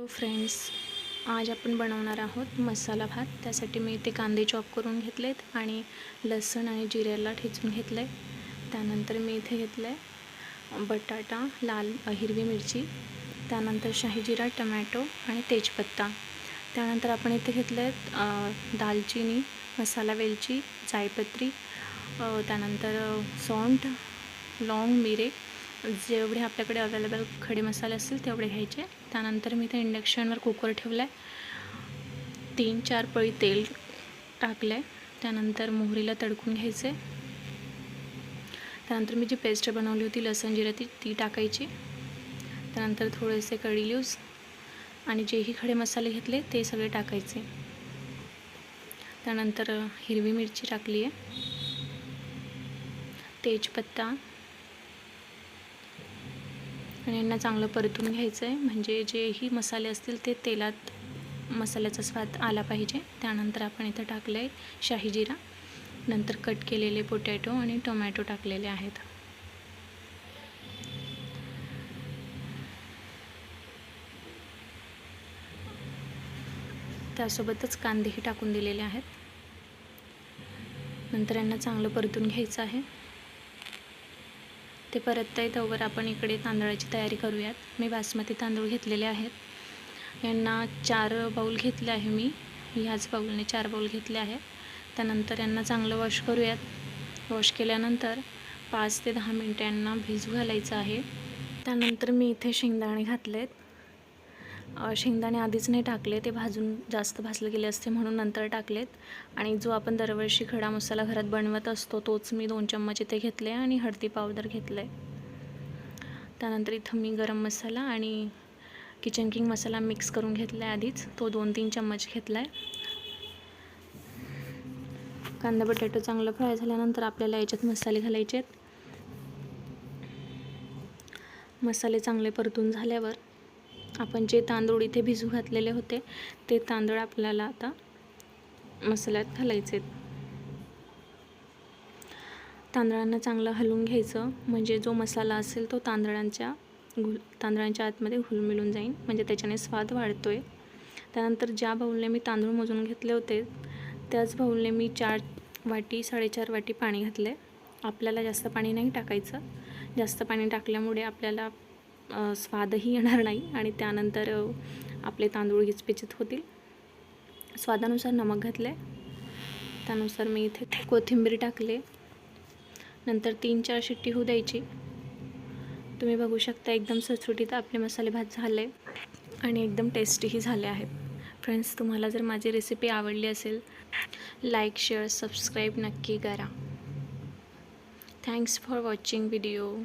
Friends, आज आपण बनवणार आहोत मसाला भात। त्यासाठी मी इथे कांदे चॉप करून घेतलेत आणि लसूण आणि जिऱ्याला ठेचून घेतले। त्यानंतर मी इथे घेतले बटाटा, लाल हिरवी मिरची, त्यानंतर शाही जिरा, टोमॅटो आणि तेजपत्ता। त्यानंतर आपण इथे घेतले दालचिनी, मसाला वेलची, जायपत्री, त्यानंतर सौंठ, लौंग, मिरे, जेवढे आपल्याकडे अवेलेबल खडे मसाले असतील तेवढे घ्यायचे। त्यानंतर मी ते इंडक्शनवर कुकर ठेवला आहे। 3-4 पळी तेल टाकले। त्यानंतर मोहरीला तडकून घ्यायचे। त्यानंतर मी जी पेस्ट बनवली होती लसूण जिरे ती टाकायची। त्यानंतर थोडेसे कढी लीव्स आणि जेही खडे मसाले घेतले ते सगळे टाकायचे। त्यानंतर हिरवी मिरची टाकली आहे, तेजपत्ता, आणि यांना चांगलं परतून घ्यायचं आहे, म्हणजे जेही मसाले असतील ते तेलात मसाल्याचा स्वाद आला पाहिजे। त्यानंतर आपण इथे टाकलं आहे शाही जिरा, नंतर कट केलेले पोटॅटो आणि टोमॅटो टाकलेले आहेत। त्यासोबतच कांदेही टाकून दिलेले आहेत। नंतर यांना चांगलं परतून घ्यायचं आहे। ते परततंय तोवर आपण इकडे तांदळाची तयारी करूयात। मी बासमती तांदूळ घेतलेले आहेत। यांना 4 बाउल घेतले आहे मी, ह्याच बाउलने 4 बाउल घेतले आहे। त्यानंतर यांना चांगलं वॉश करूयात। वॉश केल्यानंतर 5 ते 10 मिनिटं यांना भिजू घालायचं आहे। त्यानंतर मी इथे शेंगदाणे घातलेत। शेंगदाणे आधीच नाही टाकले, ते जास्त भाजले गेले असते म्हणून नंतर टाकलेत। आणि जो आपण दरवर्षी खडा मसाला घरात बनवत असतो तोच मी 2 चम्मच इथे घेतले आणि हळदी पावडर घेतले। त्यानंतर इथं मी गरम मसाला आणि किचन किंग मसाला मिक्स करून घेतला आहे आधीच, तो 2-3 चम्मच घेतला आहे। कांदा बटाटो चांगला फ्राय झाल्यानंतर आपल्याला याच्यात मसाले घालायचे आहेत। मसाले चांगले परतून झाल्यावर आपण जे तांदूळ इथे भिजू घातलेले होते ते तांदूळ आपल्याला आता मसाल्यात घालायचे आहेत। तांदळांना चांगलं हलवून घ्यायचं, म्हणजे जो मसाला असेल तो तांदळांच्या आतमध्ये घुलमिळून जाईल, म्हणजे त्याच्याने स्वाद वाढतोय। त्यानंतर ज्या बाउलने मी तांदूळ मोजून घेतले होते त्याच बाउलने मी 4 वाटी 4.5 वाटी पाणी घातले। आपल्याला जास्त पाणी नाही टाकायचं, जास्त पाणी टाकल्यामुळे आपल्याला स्वादही येणार नाही आणि त्यानंतर आपले तांदूळ गिचपिचीत होतील। स्वादानुसार नमक घातले, त्यानुसार मी इथे कोथिंबीर टाकले। नंतर 3-4 शिट्टी होऊ द्यायची। तुम्ही बघू शकता एकदम सुटसुटीत आपले मसाले भात झाले आणि एकदम टेस्टीही झाले आहेत। फ्रेंड्स, तुम्हाला जर माझी रेसिपी आवडली असेल लाईक, शेअर, सबस्क्राईब नक्की करा। Thanks for watching video.